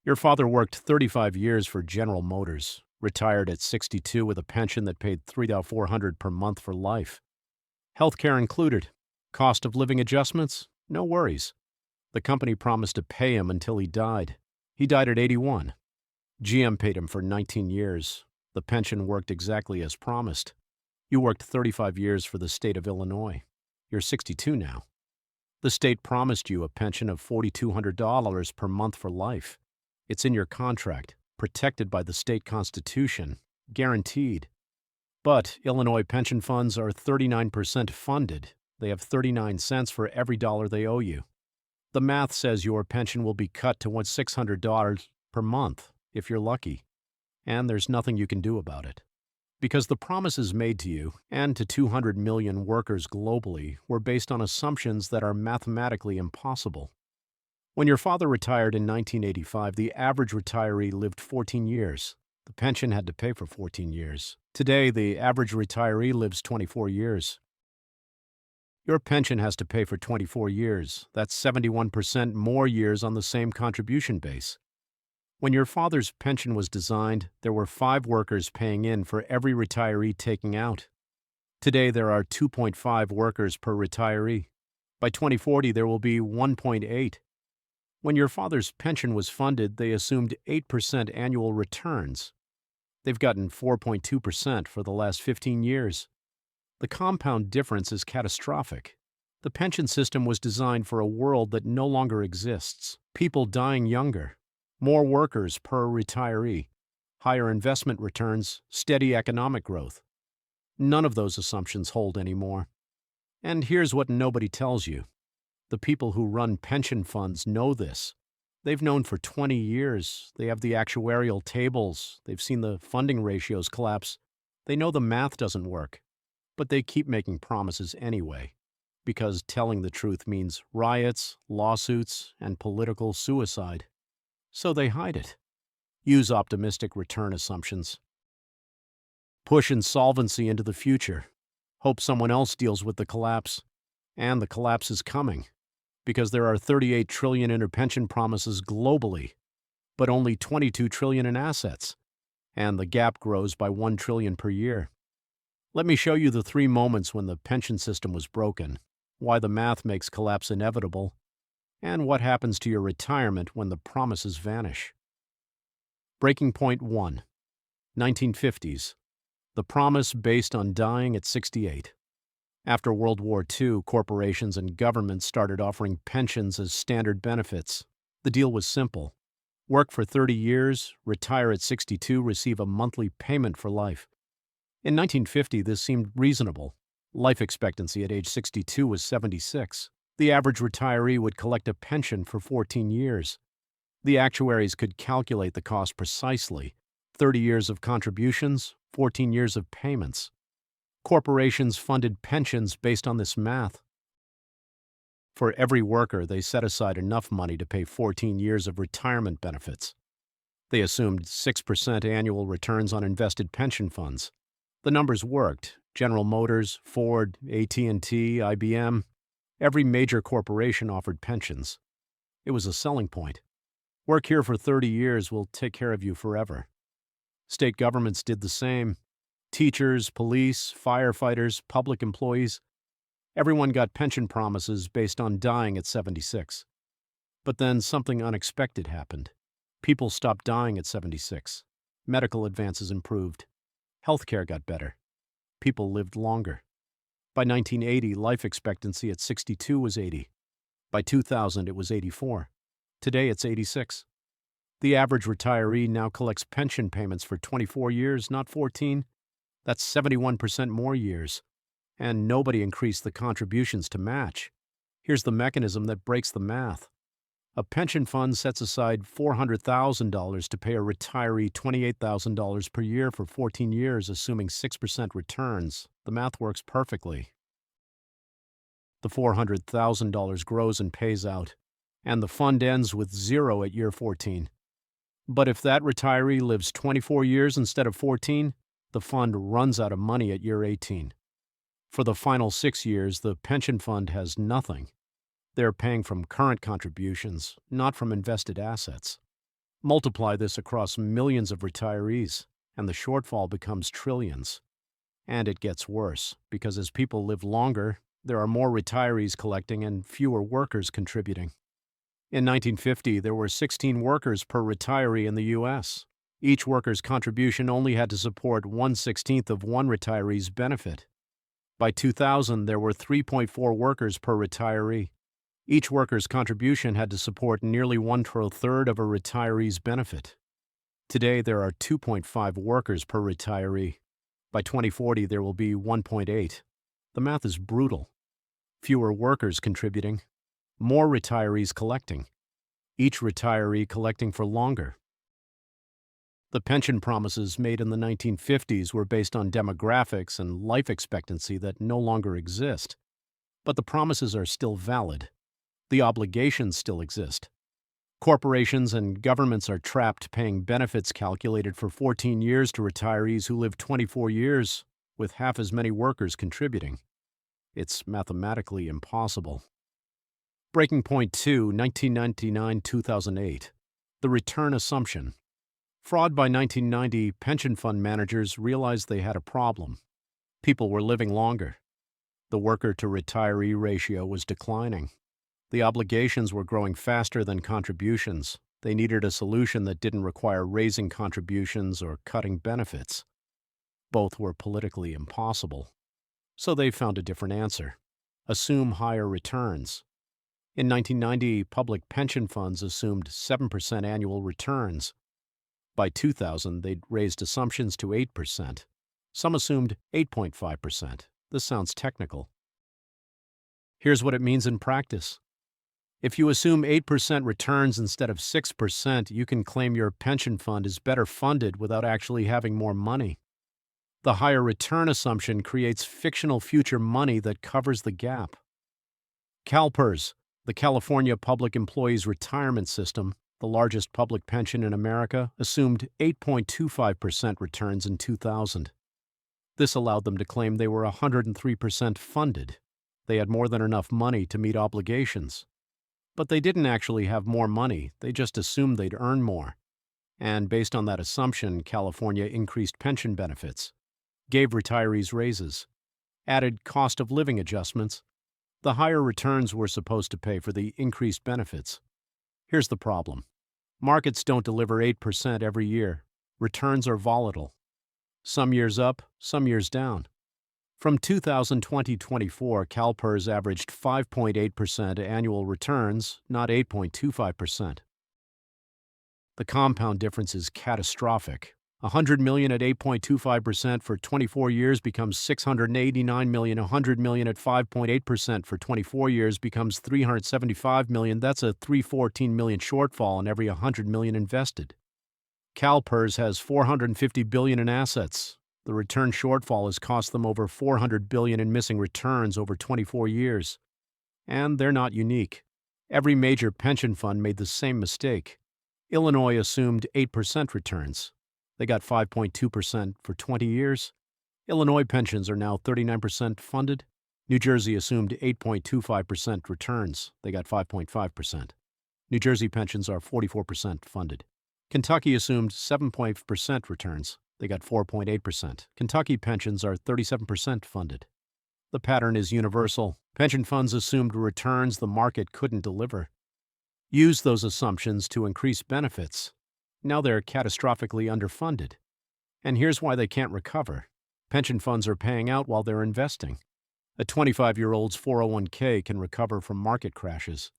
Your father worked 35 years for General Motors, retired at 62 with a pension that paid $3,400 per month for life. Healthcare included. Cost of living adjustments? No worries. The company promised to pay him until he died. He died at 81. GM paid him for 19 years. The pension worked exactly as promised. You worked 35 years for the state of Illinois. You're 62 now. The state promised you a pension of $4,200 per month for life. It's in your contract, protected by the state constitution, guaranteed. But Illinois pension funds are 39% funded. They have 39 cents for every dollar they owe you. The math says your pension will be cut to $600 per month, if you're lucky. And there's nothing you can do about it. Because the promises made to you and to 200 million workers globally were based on assumptions that are mathematically impossible. When your father retired in 1985, the average retiree lived 14 years. The pension had to pay for 14 years. Today, the average retiree lives 24 years. Your pension has to pay for 24 years. That's 71% more years on the same contribution base. When your father's pension was designed, there were 5 workers paying in for every retiree taking out. Today, there are 2.5 workers per retiree. By 2040, there will be 1.8. When your father's pension was funded, they assumed 8% annual returns. They've gotten 4.2% for the last 15 years. The compound difference is catastrophic. The pension system was designed for a world that no longer exists. People dying younger. More workers per retiree. Higher investment returns. Steady economic growth. None of those assumptions hold anymore. And here's what nobody tells you. The people who run pension funds know this. They've known for 20 years. They have the actuarial tables. They've seen the funding ratios collapse. They know the math doesn't work. But they keep making promises anyway, because telling the truth means riots, lawsuits, and political suicide. So they hide it. Use optimistic return assumptions. Push insolvency into the future. Hope someone else deals with the collapse. And the collapse is coming, because there are 38 trillion in pension promises globally, but only 22 trillion in assets, and the gap grows by 1 trillion per year. Let me show you the 3 moments when the pension system was broken, why the math makes collapse inevitable, and what happens to your retirement when the promises vanish. Breaking point 1. 1950s. The promise based on dying at 68. After World War II, corporations and governments started offering pensions as standard benefits. The deal was simple. Work for 30 years, retire at 62, receive a monthly payment for life. In 1950, this seemed reasonable. Life expectancy at age 62 was 76. The average retiree would collect a pension for 14 years. The actuaries could calculate the cost precisely. 30 years of contributions, 14 years of payments. Corporations funded pensions based on this math. For every worker, they set aside enough money to pay 14 years of retirement benefits. They assumed 6% annual returns on invested pension funds. The numbers worked. General Motors, Ford, AT&T, IBM, every major corporation offered pensions. It was a selling point. Work here for 30 years will take care of you forever. State governments did the same. Teachers, police, firefighters, public employees. Everyone got pension promises based on dying at 76. But then something unexpected happened. People stopped dying at 76. Medical advances improved. Healthcare got better. People lived longer. By 1980, life expectancy at 62 was 80. By 2000, it was 84. Today, it's 86. The average retiree now collects pension payments for 24 years, not 14. That's 71% more years. And nobody increased the contributions to match. Here's the mechanism that breaks the math. A pension fund sets aside $400,000 to pay a retiree $28,000 per year for 14 years, assuming 6% returns. The math works perfectly. The $400,000 grows and pays out, and the fund ends with 0 at year 14. But if that retiree lives 24 years instead of 14, the fund runs out of money at year 18. For the final 6 years, the pension fund has nothing. They're paying from current contributions, not from invested assets. Multiply this across millions of retirees, and the shortfall becomes trillions. And it gets worse, because as people live longer, there are more retirees collecting and fewer workers contributing. In 1950, there were 16 workers per retiree in the U.S. Each worker's contribution only had to support 1/16 of one retiree's benefit. By 2000, there were 3.4 workers per retiree. Each worker's contribution had to support nearly 1/3 of a retiree's benefit. Today, there are 2.5 workers per retiree. By 2040, there will be 1.8. The math is brutal. Fewer workers contributing, more retirees collecting, each retiree collecting for longer. The pension promises made in the 1950s were based on demographics and life expectancy that no longer exist. But the promises are still valid. The obligations still exist. Corporations and governments are trapped paying benefits calculated for 14 years to retirees who live 24 years, with half as many workers contributing. It's mathematically impossible. Breaking Point 2, 1999-2008. The return assumption. Fraud by 1990, pension fund managers realized they had a problem. People were living longer. The worker-to-retiree ratio was declining. The obligations were growing faster than contributions. They needed a solution that didn't require raising contributions or cutting benefits. Both were politically impossible. So they found a different answer. Assume higher returns. In 1990, public pension funds assumed 7% annual returns. By 2000, they'd raised assumptions to 8%. Some assumed 8.5%. This sounds technical. Here's what it means in practice. If you assume 8% returns instead of 6%, you can claim your pension fund is better funded without actually having more money. The higher return assumption creates fictional future money that covers the gap. CalPERS, the California Public Employees Retirement System, the largest public pension in America, assumed 8.25% returns in 2000. This allowed them to claim they were 103% funded. They had more than enough money to meet obligations. But they didn't actually have more money, they just assumed they'd earn more. And based on that assumption, California increased pension benefits, gave retirees raises, added cost of living adjustments. The higher returns were supposed to pay for the increased benefits. Here's the problem. Markets don't deliver 8% every year. Returns are volatile. Some years up, some years down. From 2020-24, CalPERS averaged 5.8% annual returns, not 8.25%. The compound difference is catastrophic. $100 million at 8.25% for 24 years becomes $689 million. $100 million at 5.8% for 24 years becomes $375 million. That's a $314 million shortfall on every $100 million invested. CalPERS has $450 billion in assets. The return shortfall has cost them over $400 billion in missing returns over 24 years. And they're not unique. Every major pension fund made the same mistake. Illinois assumed 8% returns. They got 5.2% for 20 years. Illinois pensions are now 39% funded. New Jersey assumed 8.25% returns. They got 5.5%. New Jersey pensions are 44% funded. Kentucky assumed 7% returns. They got 4.8%. Kentucky pensions are 37% funded. The pattern is universal. Pension funds assumed returns the market couldn't deliver. Use those assumptions to increase benefits. Now they're catastrophically underfunded. And here's why they can't recover. Pension funds are paying out while they're investing. A 25-year-old's 401k can recover from market crashes.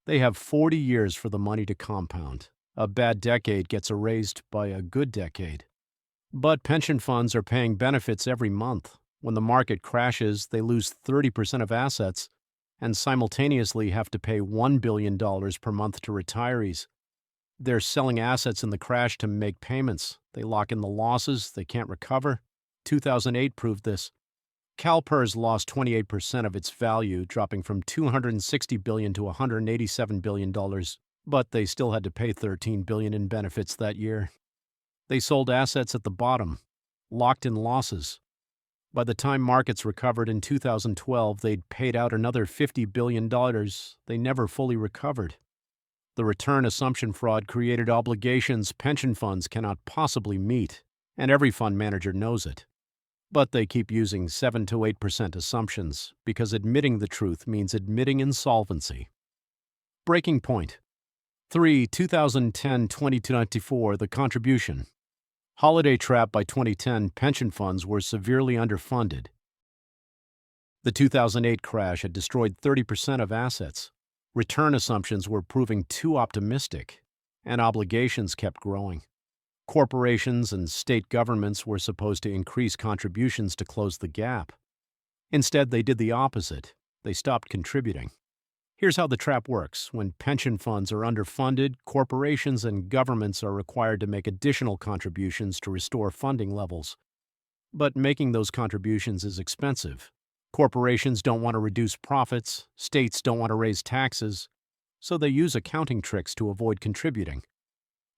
They have 40 years for the money to compound. A bad decade gets erased by a good decade. But pension funds are paying benefits every month. When the market crashes, they lose 30% of assets and simultaneously have to pay $1 billion per month to retirees. They're selling assets in the crash to make payments. They lock in the losses. They can't recover. 2008 proved this. CalPERS lost 28% of its value, dropping from $260 billion to $187 billion, but they still had to pay $13 billion in benefits that year. They sold assets at the bottom, locked in losses. By the time markets recovered in 2012, they'd paid out another $50 billion. They never fully recovered. The return assumption fraud created obligations pension funds cannot possibly meet, and every fund manager knows it. But they keep using 7 to 8% assumptions because admitting the truth means admitting insolvency. Breaking point. 3. 2010-2024 The contribution. Holiday trap. By 2010, pension funds were severely underfunded. The 2008 crash had destroyed 30% of assets. Return assumptions were proving too optimistic, and obligations kept growing. Corporations and state governments were supposed to increase contributions to close the gap. Instead, they did the opposite. They stopped contributing. Here's how the trap works. When pension funds are underfunded, corporations and governments are required to make additional contributions to restore funding levels. But making those contributions is expensive. Corporations don't want to reduce profits, states don't want to raise taxes, so they use accounting tricks to avoid contributing.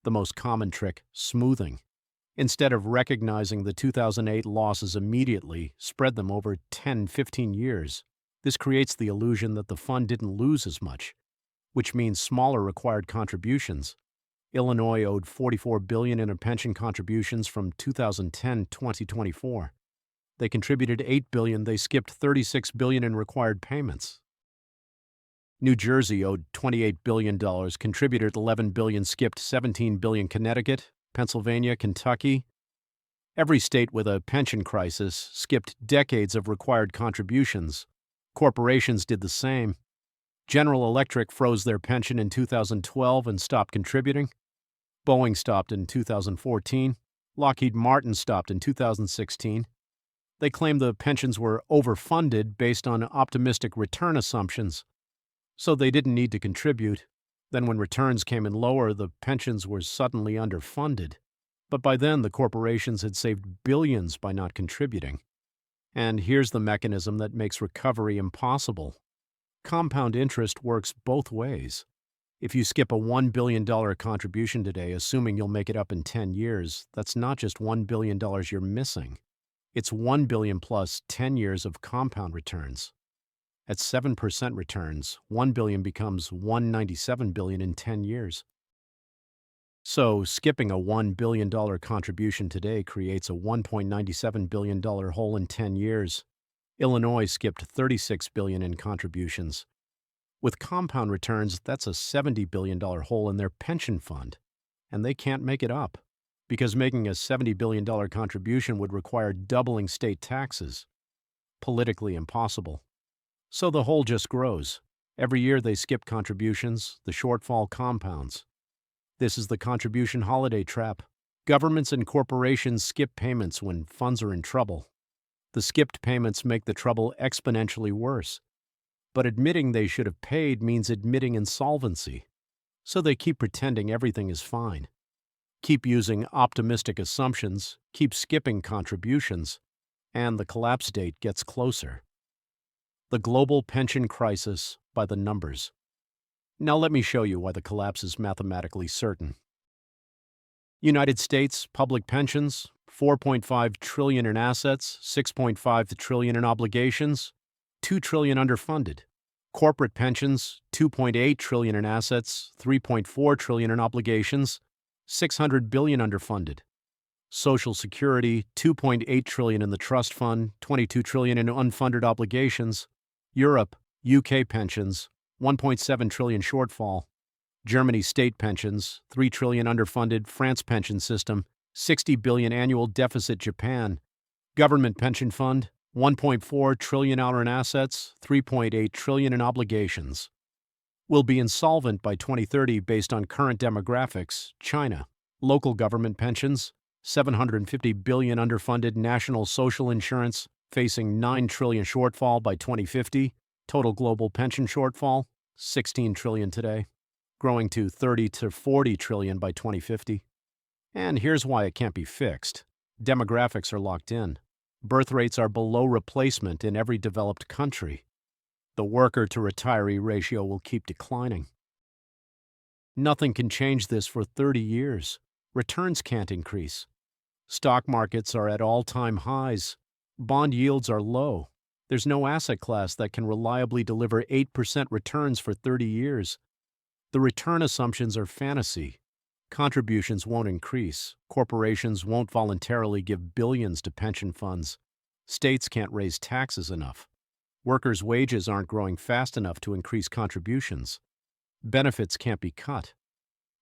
The most common trick, smoothing. Instead of recognizing the 2008 losses immediately, spread them over 10-15 years. This creates the illusion that the fund didn't lose as much, which means smaller required contributions. Illinois owed $44 billion in pension contributions from 2010 to 2024. They contributed $8 billion. They skipped $36 billion in required payments. New Jersey owed $28 billion, contributed $11 billion, skipped $17 billion. Connecticut, Pennsylvania, Kentucky. Every state with a pension crisis skipped decades of required contributions. Corporations did the same. General Electric froze their pension in 2012 and stopped contributing. Boeing stopped in 2014. Lockheed Martin stopped in 2016. They claimed the pensions were overfunded based on optimistic return assumptions, so they didn't need to contribute. Then when returns came in lower, the pensions were suddenly underfunded. But by then, the corporations had saved billions by not contributing. And here's the mechanism that makes recovery impossible. Compound interest works both ways. If you skip a $1 billion contribution today, assuming you'll make it up in 10 years, that's not just $1 billion you're missing. It's $1 billion plus 10 years of compound returns. At 7% returns, $1 billion becomes $197 billion in 10 years. So, skipping a $1 billion contribution today creates a $1.97 billion hole in 10 years. Illinois skipped $36 billion in contributions. With compound returns, that's a $70 billion hole in their pension fund. And they can't make it up, because making a $70 billion contribution would require doubling state taxes. Politically impossible. So the hole just grows. Every year they skip contributions, the shortfall compounds. This is the contribution holiday trap. Governments and corporations skip payments when funds are in trouble. The skipped payments make the trouble exponentially worse. But admitting they should have paid means admitting insolvency. So they keep pretending everything is fine. Keep using optimistic assumptions, keep skipping contributions, and the collapse date gets closer. The global pension crisis by the numbers. Now let me show you why the collapse is mathematically certain. United States public pensions, $4.5 trillion in assets, $6.5 trillion in obligations, $2 trillion underfunded. Corporate pensions, $2.8 trillion in assets, $3.4 trillion in obligations, $600 billion underfunded. Social Security, $2.8 trillion in the trust fund, $22 trillion in unfunded obligations. Europe, UK pensions, $1.7 trillion shortfall. Germany state pensions, $3 trillion underfunded. France pension system, $60 billion annual deficit. Japan, government pension fund, $1.4 trillion in assets, $3.8 trillion in obligations. Will be insolvent by 2030 based on current demographics. China, local government pensions, $750 billion underfunded. National social insurance, facing $9 trillion shortfall by 2050. Total global pension shortfall, $16 trillion today, growing to $30 to $40 trillion by 2050. And here's why it can't be fixed. Demographics are locked in. Birth rates are below replacement in every developed country. The worker-to-retiree ratio will keep declining. Nothing can change this for 30 years. Returns can't increase. Stock markets are at all-time highs. Bond yields are low. There's no asset class that can reliably deliver 8% returns for 30 years. The return assumptions are fantasy. Contributions won't increase. Corporations won't voluntarily give billions to pension funds. States can't raise taxes enough. Workers' wages aren't growing fast enough to increase contributions. Benefits can't be cut.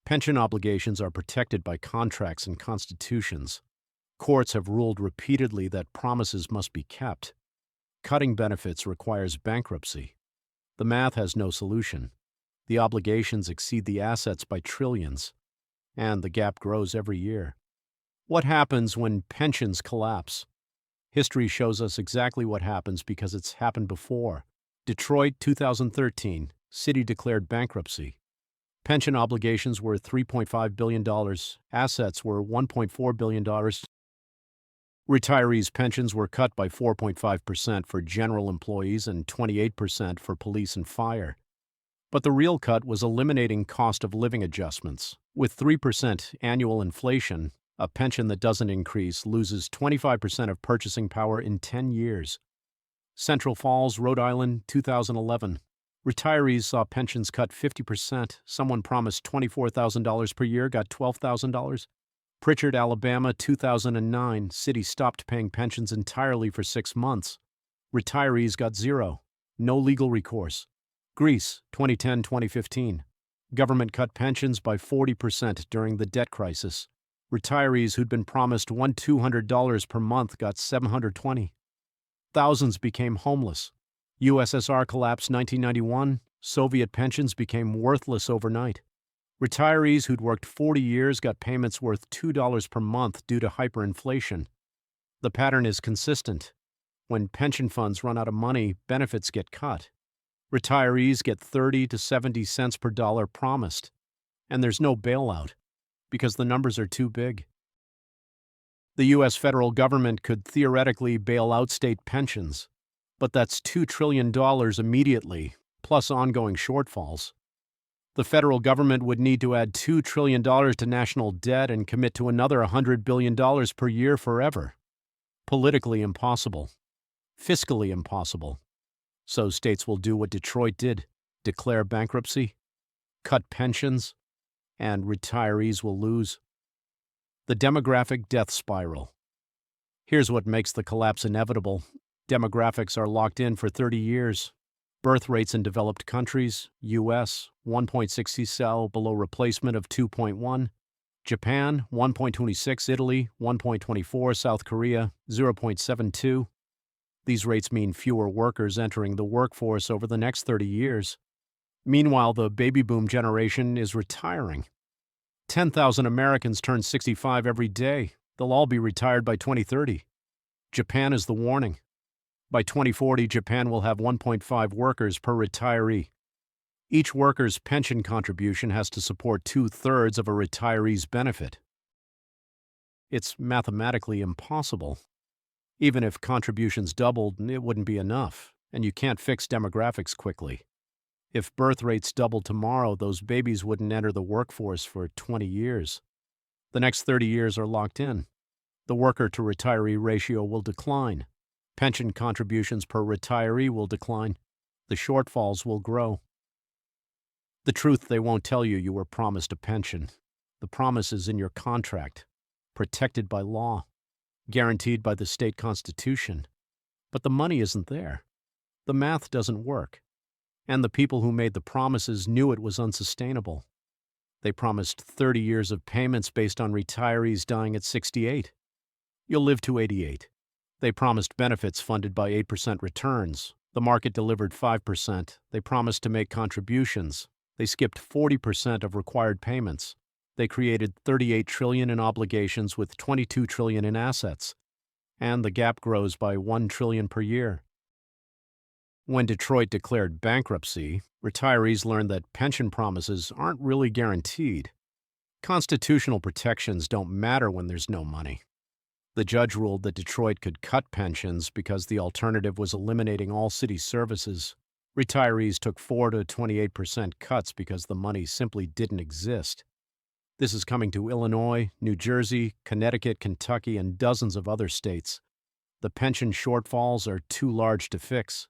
Pension obligations are protected by contracts and constitutions. Courts have ruled repeatedly that promises must be kept. Cutting benefits requires bankruptcy. The math has no solution. The obligations exceed the assets by trillions, and the gap grows every year. What happens when pensions collapse? History shows us exactly what happens because it's happened before. Detroit, 2013, city declared bankruptcy. Pension obligations were $3.5 billion. Assets were $1.4 billion. Retirees' pensions were cut by 4.5% for general employees and 28% for police and fire. But the real cut was eliminating cost of living adjustments. With 3% annual inflation, a pension that doesn't increase loses 25% of purchasing power in 10 years. Central Falls, Rhode Island, 2011. Retirees saw pensions cut 50%. Someone promised $24,000 per year got $12,000. Pritchard, Alabama, 2009. City stopped paying pensions entirely for 6 months. Retirees got zero. No legal recourse. Greece, 2010-2015. Government cut pensions by 40% during the debt crisis. Retirees who'd been promised $200 per month got $720. Thousands became homeless. USSR collapsed 1991. Soviet pensions became worthless overnight. Retirees who'd worked 40 years got payments worth $2 per month due to hyperinflation. The pattern is consistent. When pension funds run out of money, benefits get cut. Retirees get 30 to 70 cents per dollar promised. And there's no bailout, because the numbers are too big. The U.S. federal government could theoretically bail out state pensions, but that's $2 trillion immediately, plus ongoing shortfalls. The federal government would need to add $2 trillion to national debt and commit to another $100 billion per year forever. Politically impossible. Fiscally impossible. So states will do what Detroit did, declare bankruptcy, cut pensions, and retirees will lose. The demographic death spiral. Here's what makes the collapse inevitable. Demographics are locked in for 30 years. Birth rates in developed countries, U.S., 1.60 cell below replacement of 2.1. Japan, 1.26, Italy, 1.24, South Korea, 0.72. These rates mean fewer workers entering the workforce over the next 30 years. Meanwhile, the baby boom generation is retiring. 10,000 Americans turn 65 every day. They'll all be retired by 2030. Japan is the warning. By 2040, Japan will have 1.5 workers per retiree. Each worker's pension contribution has to support 2/3 of a retiree's benefit. It's mathematically impossible. Even if contributions doubled, it wouldn't be enough, and you can't fix demographics quickly. If birth rates doubled tomorrow, those babies wouldn't enter the workforce for 20 years. The next 30 years are locked in. The worker-to-retiree ratio will decline. Pension contributions per retiree will decline. The shortfalls will grow. The truth they won't tell you: you were promised a pension. The promise is in your contract, protected by law, guaranteed by the state constitution. But the money isn't there. The math doesn't work. And the people who made the promises knew it was unsustainable. They promised 30 years of payments based on retirees dying at 68. You'll live to 88. They promised benefits funded by 8% returns. The market delivered 5%. They promised to make contributions. They skipped 40% of required payments. They created $38 trillion in obligations with $22 trillion in assets. And the gap grows by $1 trillion per year. When Detroit declared bankruptcy, retirees learned that pension promises aren't really guaranteed. Constitutional protections don't matter when there's no money. The judge ruled that Detroit could cut pensions because the alternative was eliminating all city services. Retirees took 4 to 28% cuts because the money simply didn't exist. This is coming to Illinois, New Jersey, Connecticut, Kentucky, and dozens of other states. The pension shortfalls are too large to fix.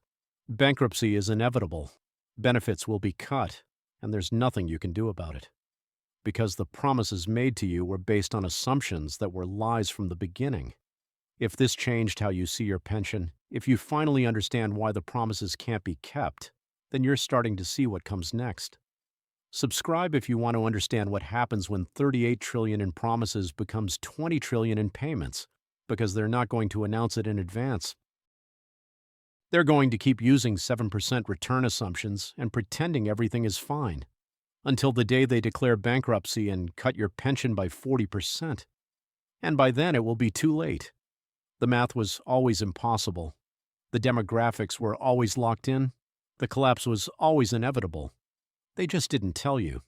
Bankruptcy is inevitable. Benefits will be cut, and there's nothing you can do about it. Because the promises made to you were based on assumptions that were lies from the beginning. If this changed how you see your pension, if you finally understand why the promises can't be kept, then you're starting to see what comes next. Subscribe if you want to understand what happens when 38 trillion in promises becomes 20 trillion in payments, because they're not going to announce it in advance. They're going to keep using 7% return assumptions and pretending everything is fine, until the day they declare bankruptcy and cut your pension by 40%. And by then it will be too late. The math was always impossible. The demographics were always locked in. The collapse was always inevitable. They just didn't tell you.